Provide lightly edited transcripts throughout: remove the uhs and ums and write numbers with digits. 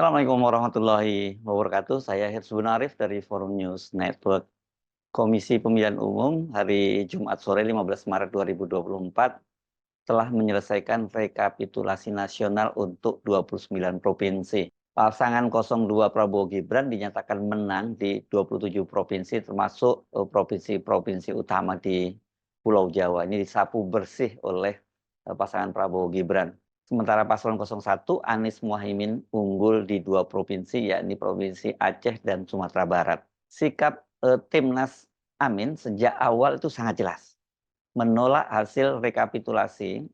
Assalamualaikum warahmatullahi wabarakatuh. Saya Hirsbun Arif dari Forum News Network. Komisi Pemilihan Umum hari Jumat sore 15 Maret 2024 telah menyelesaikan rekapitulasi nasional untuk 29 provinsi. Pasangan 02 Prabowo Gibran dinyatakan menang di 27 provinsi termasuk provinsi-provinsi utama di Pulau Jawa. Ini disapu bersih oleh pasangan Prabowo Gibran. Sementara paslon 01 Anies Muhaimin unggul di 2 provinsi, yakni Provinsi Aceh dan Sumatera Barat. Sikap Timnas Amin sejak awal itu sangat jelas. Menolak hasil rekapitulasi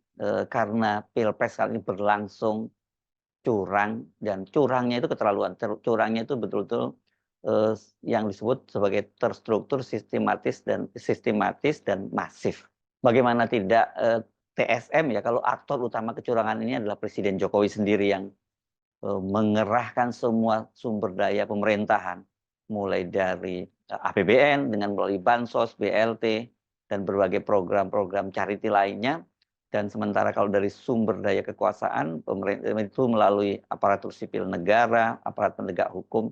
karena Pilpres kali ini berlangsung curang, dan curangnya itu keterlaluan. Curangnya itu betul-betul yang disebut sebagai terstruktur, sistematis dan masif. Bagaimana tidak TSM ya, kalau aktor utama kecurangan ini adalah Presiden Jokowi sendiri yang mengerahkan semua sumber daya pemerintahan, mulai dari APBN dengan melalui Bansos, BLT, dan berbagai program-program charity lainnya. Dan sementara kalau dari sumber daya kekuasaan, pemerintah itu melalui aparatur sipil negara, aparat penegak hukum,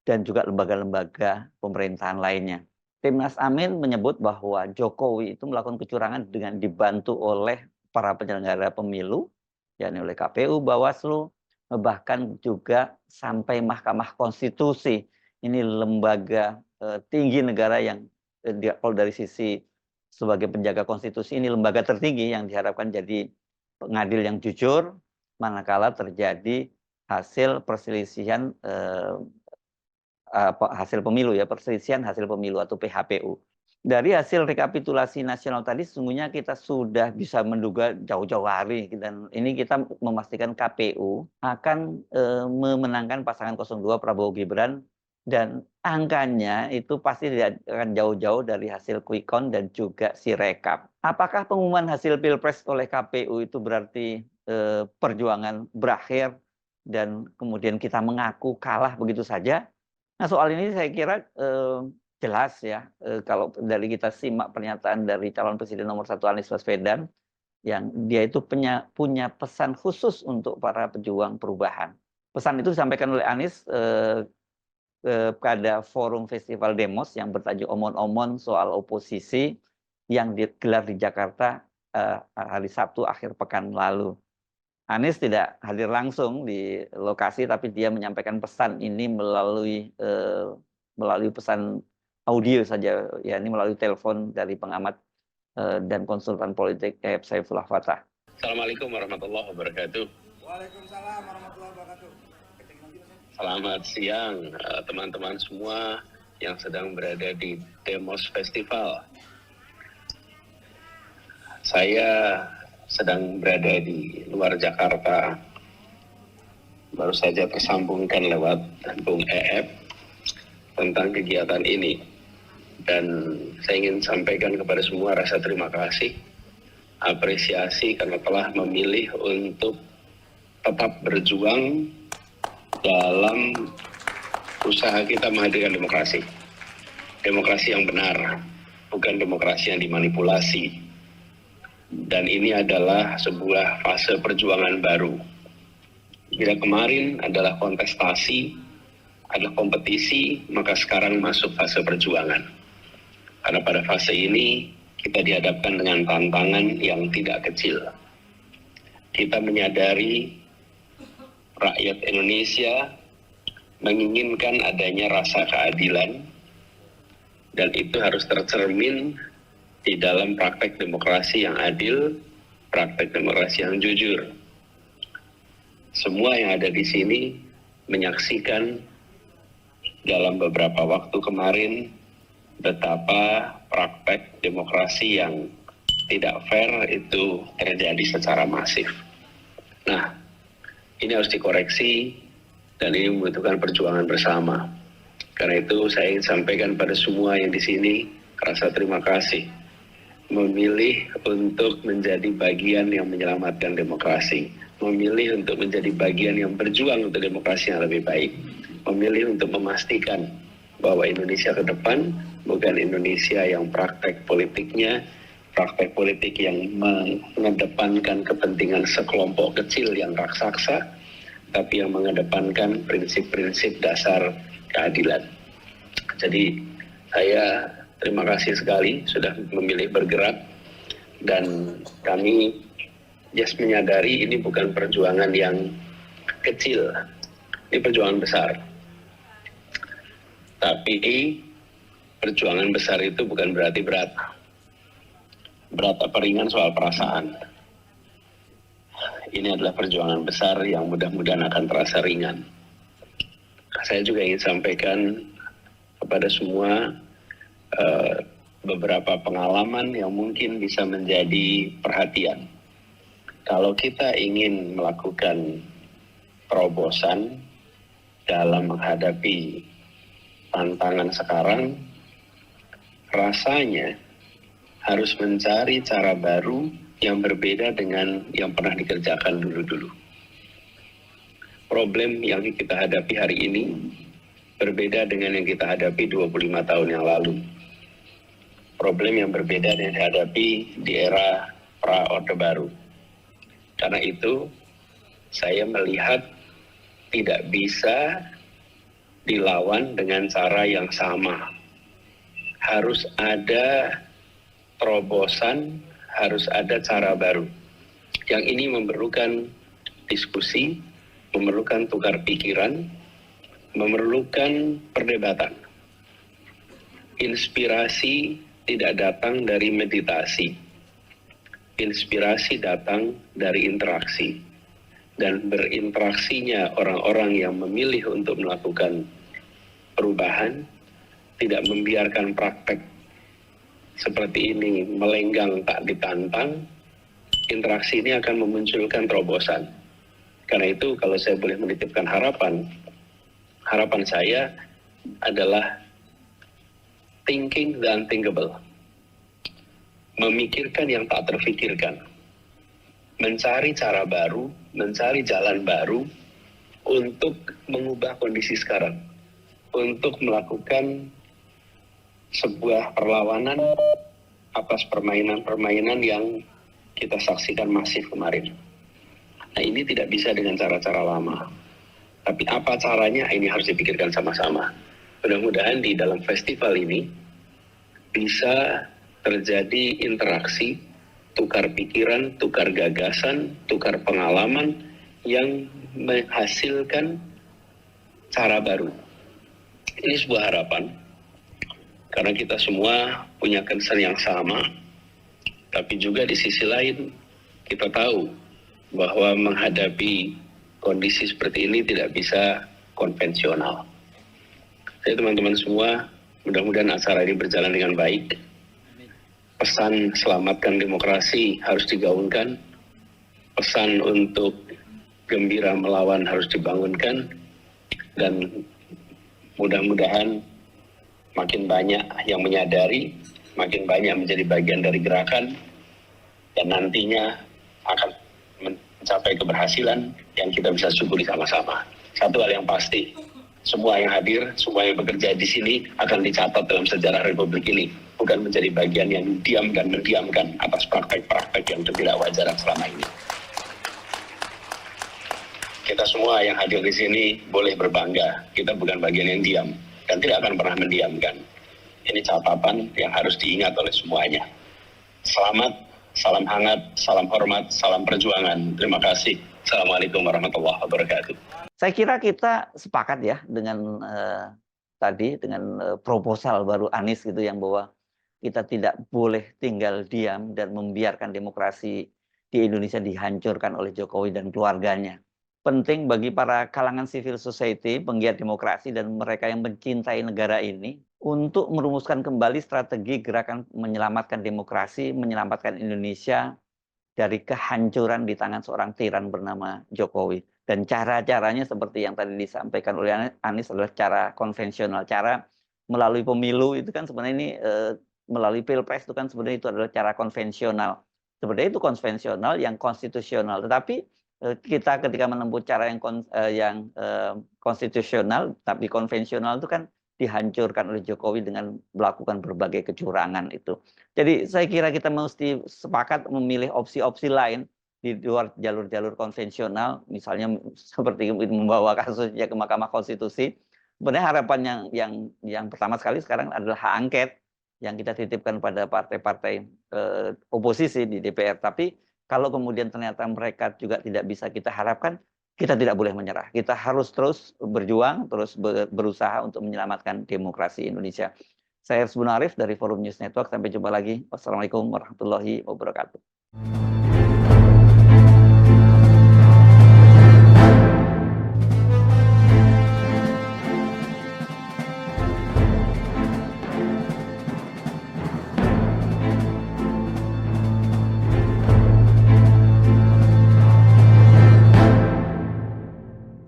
dan juga lembaga-lembaga pemerintahan lainnya. Timnas Amin menyebut bahwa Jokowi itu melakukan kecurangan dengan dibantu oleh para penyelenggara pemilu, yakni oleh KPU, Bawaslu, bahkan juga sampai Mahkamah Konstitusi. Ini lembaga tinggi negara yang kalau dari sisi sebagai penjaga konstitusi, ini lembaga tertinggi yang diharapkan jadi pengadil yang jujur manakala terjadi hasil perselisihan hasil pemilu ya, perselisihan hasil pemilu atau PHPU. Dari hasil rekapitulasi nasional tadi sesungguhnya kita sudah bisa menduga jauh-jauh hari, dan ini kita memastikan KPU akan memenangkan pasangan 02 Prabowo Gibran, dan angkanya itu pasti tidak akan jauh-jauh dari hasil quick count dan juga Sirekap. Apakah pengumuman hasil Pilpres oleh KPU itu berarti perjuangan berakhir dan kemudian kita mengaku kalah begitu saja? Nah, soal ini saya kira jelas ya, kalau dari kita simak pernyataan dari calon presiden nomor 1 Anies Baswedan, yang dia itu punya pesan khusus untuk para pejuang perubahan. Pesan itu disampaikan oleh Anies pada forum festival Demos yang bertajuk Omon-Omon soal oposisi yang digelar di Jakarta hari Sabtu akhir pekan lalu. Anies tidak hadir langsung di lokasi, tapi dia menyampaikan pesan ini melalui pesan audio saja, ya, ini melalui telepon dari pengamat dan konsultan politik Saifullah Fatah. Assalamualaikum warahmatullahi wabarakatuh. Waalaikumsalam warahmatullahi wabarakatuh. Selamat siang teman-teman semua yang sedang berada di Demos Festival. Saya sedang berada di luar Jakarta, baru saja tersambungkan lewat Bung EF tentang kegiatan ini, dan saya ingin sampaikan kepada semua rasa terima kasih, apresiasi karena telah memilih untuk tetap berjuang dalam usaha kita menghadirkan demokrasi yang benar, bukan demokrasi yang dimanipulasi. Dan ini adalah sebuah fase perjuangan baru. Bila kemarin adalah kontestasi, adalah kompetisi, maka sekarang masuk fase perjuangan. Karena pada fase ini kita dihadapkan dengan tantangan yang tidak kecil. Kita menyadari rakyat Indonesia menginginkan adanya rasa keadilan, dan itu harus tercermin di dalam praktek demokrasi yang adil, praktek demokrasi yang jujur. Semua yang ada di sini menyaksikan dalam beberapa waktu kemarin betapa praktek demokrasi yang tidak fair itu terjadi secara masif. Nah, ini harus dikoreksi dan ini membutuhkan perjuangan bersama. Karena itu saya ingin sampaikan pada semua yang di sini rasa terima kasih, memilih untuk menjadi bagian yang menyelamatkan demokrasi, memilih untuk menjadi bagian yang berjuang untuk demokrasi yang lebih baik, memilih untuk memastikan bahwa Indonesia ke depan bukan Indonesia yang praktek politiknya, praktek politik yang mengedepankan kepentingan sekelompok kecil yang raksasa, tapi yang mengedepankan prinsip-prinsip dasar keadilan. Jadi saya terima kasih sekali sudah memilih bergerak, dan kami menyadari ini bukan perjuangan yang kecil, ini perjuangan besar. Tapi perjuangan besar itu bukan berarti berat. Berat apa ringan soal perasaan. Ini adalah perjuangan besar yang mudah-mudahan akan terasa ringan. Saya juga ingin sampaikan kepada semua beberapa pengalaman yang mungkin bisa menjadi perhatian. Kalau kita ingin melakukan terobosan dalam menghadapi tantangan sekarang, rasanya harus mencari cara baru yang berbeda dengan yang pernah dikerjakan dulu-dulu. Problem yang kita hadapi hari ini berbeda dengan yang kita hadapi 25 tahun yang lalu. Problem yang berbeda dengan yang dihadapi di era pra-Orde Baru. Karena itu, saya melihat tidak bisa dilawan dengan cara yang sama. Harus ada terobosan, harus ada cara baru. Yang ini memerlukan diskusi, memerlukan tukar pikiran, memerlukan perdebatan. Inspirasi tidak datang dari meditasi. Inspirasi datang dari interaksi. Dan berinteraksinya orang-orang yang memilih untuk melakukan perubahan, tidak membiarkan praktek seperti ini melenggang tak ditantang, interaksi ini akan memunculkan terobosan. Karena itu kalau saya boleh menitipkan harapan saya adalah thinking the unthinkable. Memikirkan yang tak terfikirkan. Mencari cara baru, mencari jalan baru untuk mengubah kondisi sekarang. Untuk melakukan sebuah perlawanan atas permainan-permainan yang kita saksikan masif kemarin. Nah, ini tidak bisa dengan cara-cara lama. Tapi apa caranya, ini harus dipikirkan sama-sama. Mudah-mudahan di dalam festival ini bisa terjadi interaksi, tukar pikiran, tukar gagasan, tukar pengalaman yang menghasilkan cara baru. Ini sebuah harapan. Karena kita semua punya concern yang sama, tapi juga di sisi lain kita tahu bahwa menghadapi kondisi seperti ini tidak bisa konvensional. Jadi teman-teman semua, mudah-mudahan acara ini berjalan dengan baik. Pesan selamatkan demokrasi harus digaungkan. Pesan untuk gembira melawan harus dibangunkan. Dan mudah-mudahan makin banyak yang menyadari, makin banyak menjadi bagian dari gerakan, dan nantinya akan mencapai keberhasilan yang kita bisa syukuri sama-sama. Satu hal yang pasti, semua yang hadir, semua yang bekerja di sini akan dicatat dalam sejarah Republik ini, bukan menjadi bagian yang diam dan mendiamkan atas praktek-praktek yang tidak wajar selama ini. Kita semua yang hadir di sini boleh berbangga, kita bukan bagian yang diam dan tidak akan pernah mendiamkan. Ini catatan yang harus diingat oleh semuanya. Selamat, salam hangat, salam hormat, salam perjuangan. Terima kasih. Assalamualaikum warahmatullahi wabarakatuh. Saya kira kita sepakat ya dengan proposal baru Anies gitu, yang bahwa kita tidak boleh tinggal diam dan membiarkan demokrasi di Indonesia dihancurkan oleh Jokowi dan keluarganya. Penting bagi para kalangan civil society, penggiat demokrasi, dan mereka yang mencintai negara ini untuk merumuskan kembali strategi gerakan menyelamatkan demokrasi, menyelamatkan Indonesia dari kehancuran di tangan seorang tiran bernama Jokowi. Dan cara-caranya seperti yang tadi disampaikan oleh Anies adalah cara konvensional. Cara melalui pemilu itu kan sebenarnya ini, melalui pilpres itu kan sebenarnya itu adalah cara konvensional. Sebenarnya itu konvensional yang konstitusional. Tetapi kita ketika menempuh cara yang konstitusional tapi konvensional itu kan dihancurkan oleh Jokowi dengan melakukan berbagai kecurangan itu. Jadi saya kira kita mesti sepakat memilih opsi-opsi lain di luar jalur-jalur konvensional, misalnya seperti membawa kasusnya ke Mahkamah Konstitusi. Sebenarnya harapan yang pertama sekali sekarang adalah hak angket yang kita titipkan pada partai-partai oposisi di DPR. Tapi kalau kemudian ternyata mereka juga tidak bisa kita harapkan, kita tidak boleh menyerah. Kita harus terus berjuang, terus berusaha untuk menyelamatkan demokrasi Indonesia. Saya Hersbun Arif dari Forum News Network. Sampai jumpa lagi. Wassalamualaikum warahmatullahi wabarakatuh.